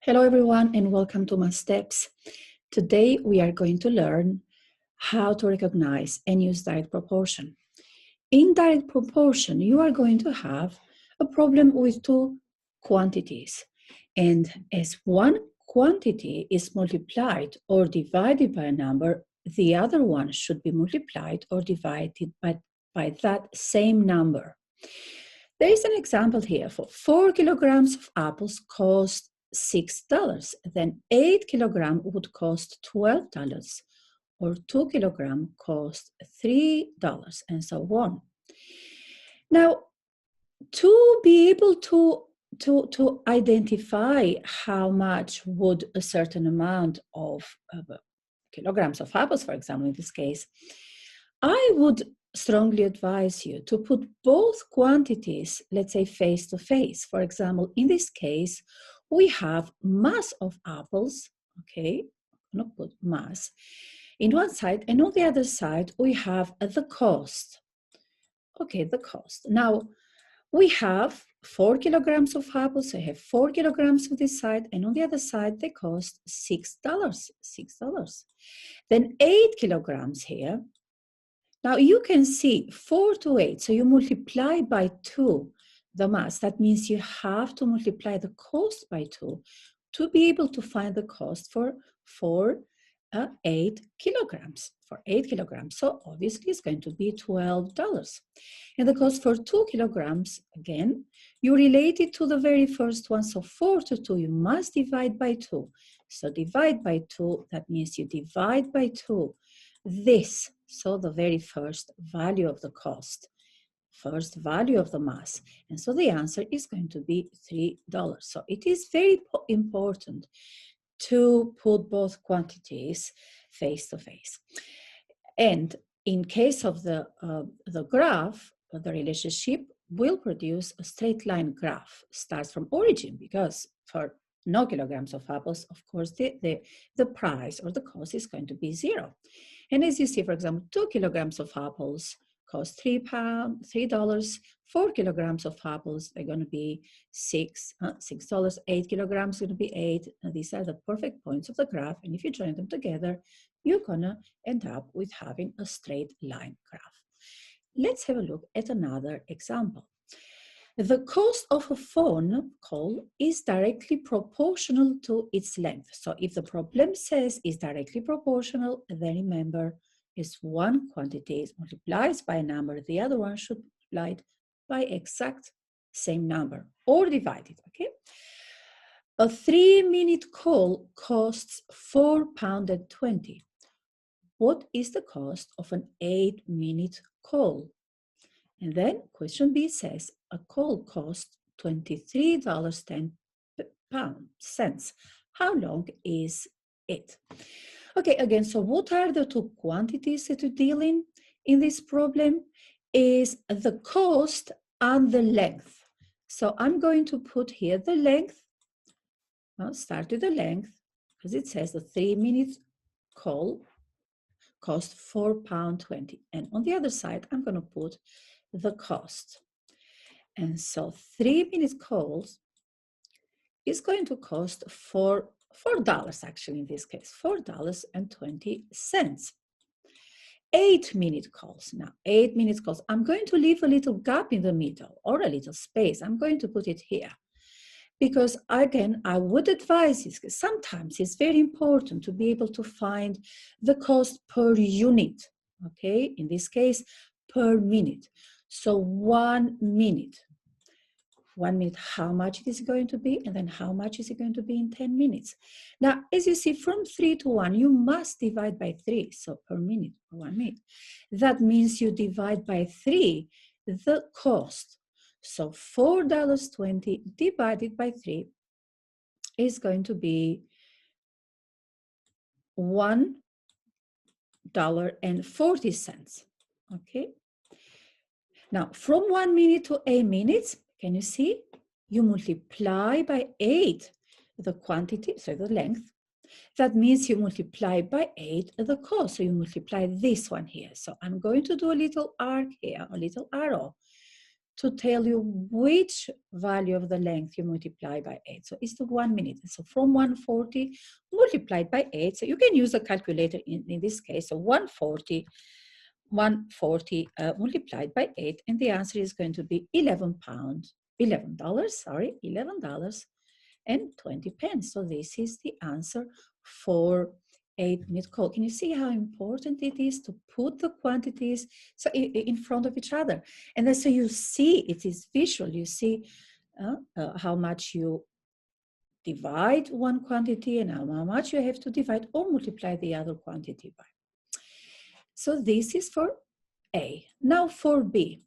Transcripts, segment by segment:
Hello everyone and welcome to Mathssteps. Today we are going to learn how to recognize and use direct proportion. In direct proportion, you are going to have a problem with two quantities. And as one quantity is multiplied or divided by a number, the other one should be multiplied or divided by that same number. There is an example here for 4 kilograms of apples cost $6, then 8 kilograms would cost $12, or 2 kilograms cost $3, and so on. Now, to be able to identify how much would a certain amount of kilograms of apples, for example, in this case, I would strongly advise you to put both quantities, let's say, face to face. For example, in this case, we have mass of apples, okay, I'm going to put mass in one side, and on the other side, we have the cost. Okay, the cost. Now, we have 4 kilograms of apples, so I have 4 kilograms on this side, and on the other side, they cost $6. Then 8 kilograms here. Now you can see 4 to 8, so you multiply by 2 the mass. That means you have to multiply the cost by 2 to be able to find the cost for 8 kilograms. For 8 kilograms, so obviously it's going to be $12. And the cost for 2 kilograms, again, you relate it to the very first one, so 4 to 2, you must divide by 2. So divide by 2, that means you divide by 2 this, so the very first value of the cost, first value of the mass. And so the answer is going to be $3. So it is very important to put both quantities face to face. And in case of the graph, the relationship will produce a straight line graph, starts from origin, because for no kilograms of apples, of course, the price or the cost is going to be 0. And as you see, for example, 2 kilograms of apples cost $3. 4 kilograms of apples are going to be $6. 8 kilograms are going to be 8. And these are the perfect points of the graph. And if you join them together, you're going to end up with having a straight line graph. Let's have a look at another example. The cost of a phone call is directly proportional to its length. So if the problem says is directly proportional, then remember, is one quantity is multiplied by a number, the other one should be multiplied by exact same number or divided, okay? A 3-minute call costs £4.20. What is the cost of an 8-minute call? And then question B says a call costs $23.10. How long is it? Okay, again, so what are the two quantities that we're dealing in this problem? Is the cost and the length. So I'm going to put here the length. I'll start with the length because it says the 3-minute call cost £4.20. And on the other side, I'm going to put the cost. And so 3-minute calls is going to cost $4 actually in this case, $4.20. 8-minute calls. Now, 8-minute calls, I'm going to leave a little gap in the middle or a little space. I'm going to put it here. Because again, I would advise this, because sometimes it's very important to be able to find the cost per unit, okay? In this case, per minute. So 1 minute. 1 minute, how much it is going to be, and then how much is it going to be in 10 minutes. Now, as you see, from 3 to 1, you must divide by 3, so per minute, per 1 minute. That means you divide by 3 the cost. So $4.20 divided by 3 is going to be $1.40, okay? Now, from 1 minute to 8 minutes, can you see? You multiply by 8 the quantity, so the length. That means you multiply by 8 the cost. So you multiply this one here. So I'm going to do a little arc here, a little arrow. to tell you which value of the length you multiply by 8. So it's the 1 minute. So from 140 multiplied by 8. So you can use a calculator in this case. So 140 multiplied by 8, and the answer is going to be $11.20. So this is the answer for 8-minute call. Can you see how important it is to put the quantities in front of each other? And then so you see, it is visual. You see how much you divide one quantity and how much you have to divide or multiply the other quantity by. So this is for A. Now for B,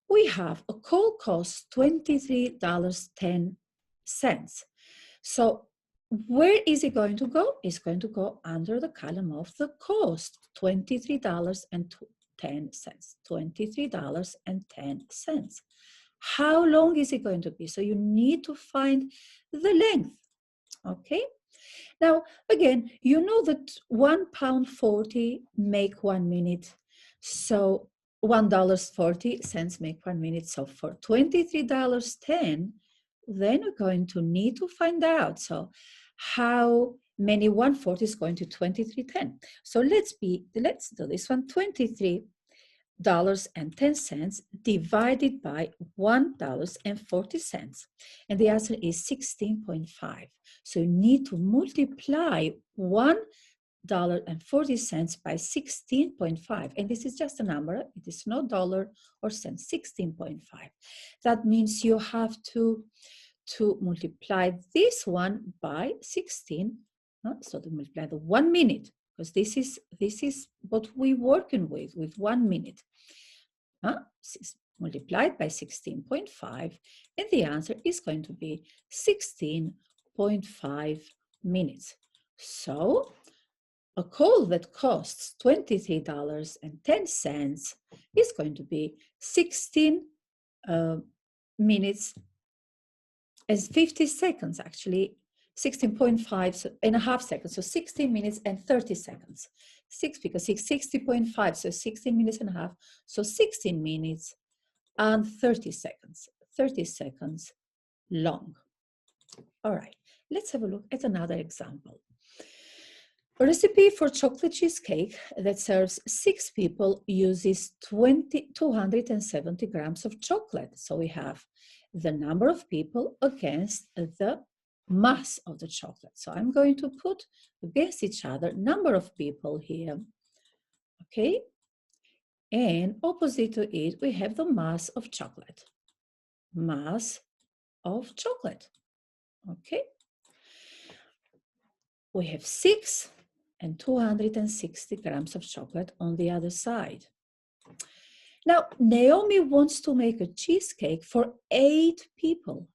we have a call cost $23.10. So where is it going to go? It's going to go under the column of the cost, $23.10. $23.10. How long is it going to be? So you need to find the length, okay? Now, again, you know that £1.40 make 1 minute. So $1.40 make 1 minute. So for $23.10, then we're going to need to find out. So how many 140 is going to 23.10? So let's do this one. $23.10 divided by $1.40. And the answer is 16.5. So you need to multiply $1.40 by 16.5. And this is just a number. It is no dollar or cent, 16.5. That means you have to multiply this one by 16. So to multiply the 1 minute, because this is what we're working with 1 minute. Multiplied by 16.5, and the answer is going to be 16.5 minutes. So a call that costs $23.10 is going to be 16 minutes and 50 seconds, actually 16.5 and a half seconds, so 16 minutes and 30 seconds. 60.5, so 16 minutes and a half, so 16 minutes and 30 seconds, 30 seconds long. All right, let's have a look at another example. A recipe for chocolate cheesecake that serves 6 people uses 270 grams of chocolate. So we have the number of people against the mass of the chocolate. So I'm going to put against each other number of people here, okay? And opposite to it, we have the mass of chocolate. Mass of chocolate, okay? We have 6 and 260 grams of chocolate on the other side. Now, Naomi wants to make a cheesecake for 8 people.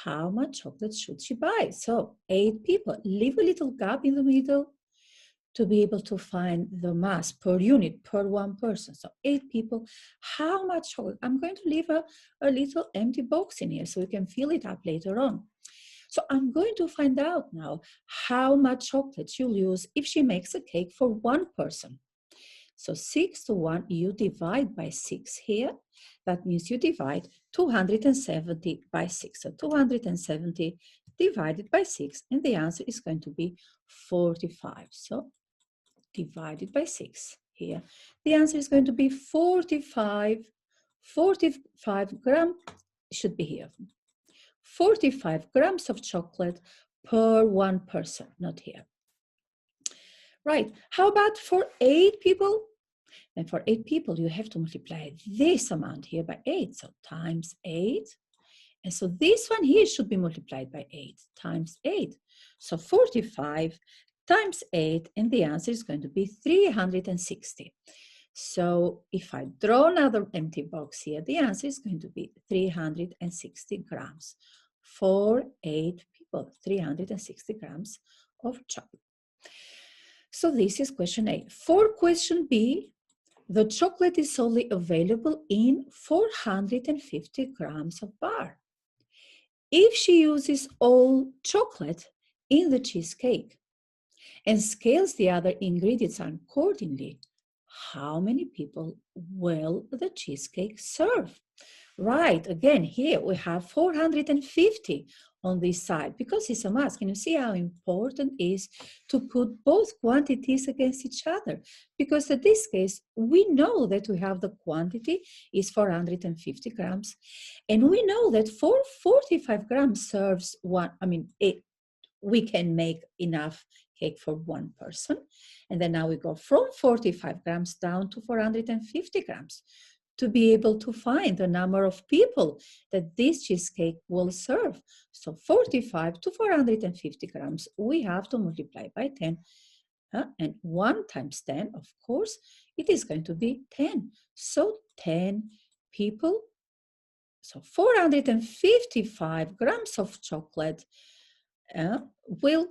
How much chocolate should she buy? So 8 people, leave a little gap in the middle to be able to find the mass per unit, per one person. So 8 people, how much chocolate? I'm going to leave a little empty box in here so we can fill it up later on. So I'm going to find out now how much chocolate she'll use if she makes a cake for 1 person. So 6 to 1, you divide by 6 here. That means you divide 270 by 6. So 270 divided by 6, and the answer is going to be 45. So divided by 6 here. The answer is going to be 45 grams, should be here. 45 grams of chocolate per 1 person, not here. Right, how about for 8 people? And for 8 people, you have to multiply this amount here by 8, so times 8. And so this one here should be multiplied by 8 times 8. So 45 times 8, and the answer is going to be 360. So if I draw another empty box here, the answer is going to be 360 grams for 8 people, 360 grams of chocolate. So this is question A. For question B, the chocolate is only available in 450 grams of bar. If she uses all chocolate in the cheesecake and scales the other ingredients accordingly, how many people will the cheesecake serve? Right, again, here we have 450 on this side because it's a math. Can you see how important it is to put both quantities against each other? Because in this case, we know that we have the quantity is 450 grams, and we know that for 45 grams serves one, we can make enough cake for one person. And then now we go from 45 grams down to 450 grams to be able to find the number of people that this cheesecake will serve. So 45 to 450 grams, we have to multiply by 10. And 1 times 10, of course, it is going to be 10. So 10 people, so 455 grams of chocolate will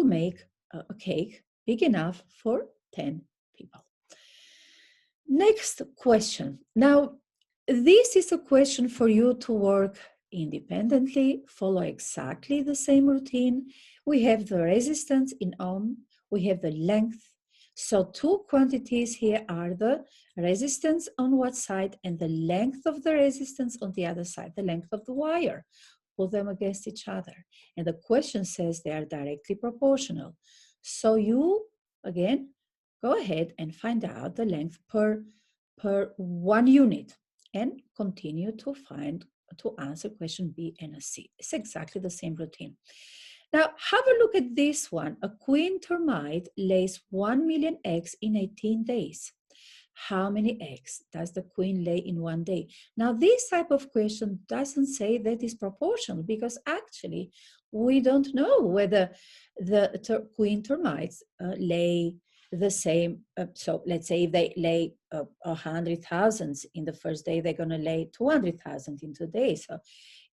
make a cake big enough for 10 people. Next question. Now, this is a question for you to work independently, follow exactly the same routine. We have the resistance in ohm, we have the length. So two quantities here are the resistance on one side and the length of the resistance on the other side, the length of the wire. Put them against each other. And the question says they are directly proportional. So you, again, go ahead and find out the length per 1 unit and continue to answer question B and C. It's exactly the same routine. Now, have a look at this one. A queen termite lays 1 million eggs in 18 days. How many eggs does the queen lay in one day? Now, this type of question doesn't say that is proportional because actually we don't know whether the queen termites lay the same. So let's say if they lay 100,000 in the first day, they're going to lay 200,000 in 2 days. So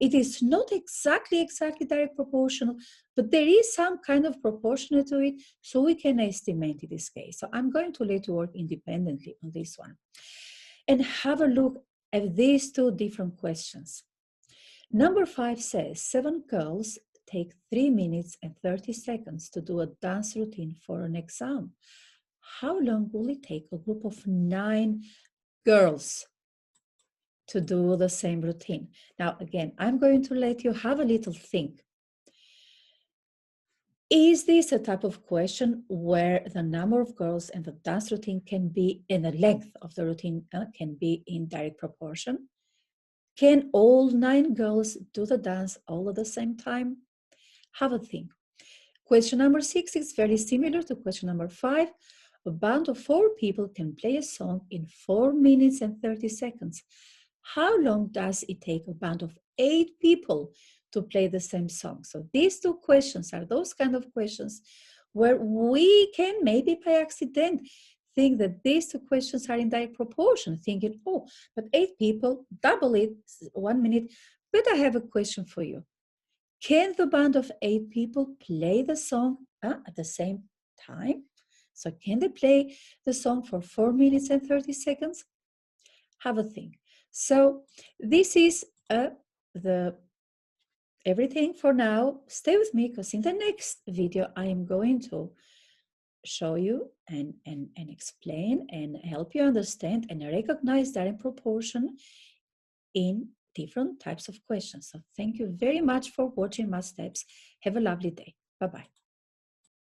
it is not exactly direct proportional, but there is some kind of proportional to it, so we can estimate in this case. So I'm going to let you work independently on this one. And have a look at these two different questions. Number 5 says, 7 girls take 3 minutes and 30 seconds to do a dance routine for an exam. How long will it take a group of 9 girls to do the same routine? Now, again, I'm going to let you have a little think. Is this a type of question where the number of girls and the dance routine can be, and the length of the routine can be in direct proportion? Can all 9 girls do the dance all at the same time? Have a think. Question number 6 is very similar to question number 5. A band of 4 people can play a song in 4 minutes and 30 seconds. How long does it take a band of 8 people to play the same song? So these two questions are those kind of questions where we can maybe by accident think that these two questions are in direct proportion, thinking, oh, but 8 people, double it, 1 minute. But I have a question for you. Can the band of 8 people play the song at the same time? So can they play the song for 4 minutes and 30 seconds? Have a think. So this is everything for now. Stay with me because in the next video, I am going to show you and explain and help you understand and recognize direct proportion in different types of questions. So thank you very much for watching Mathssteps. Have a lovely day. Bye-bye.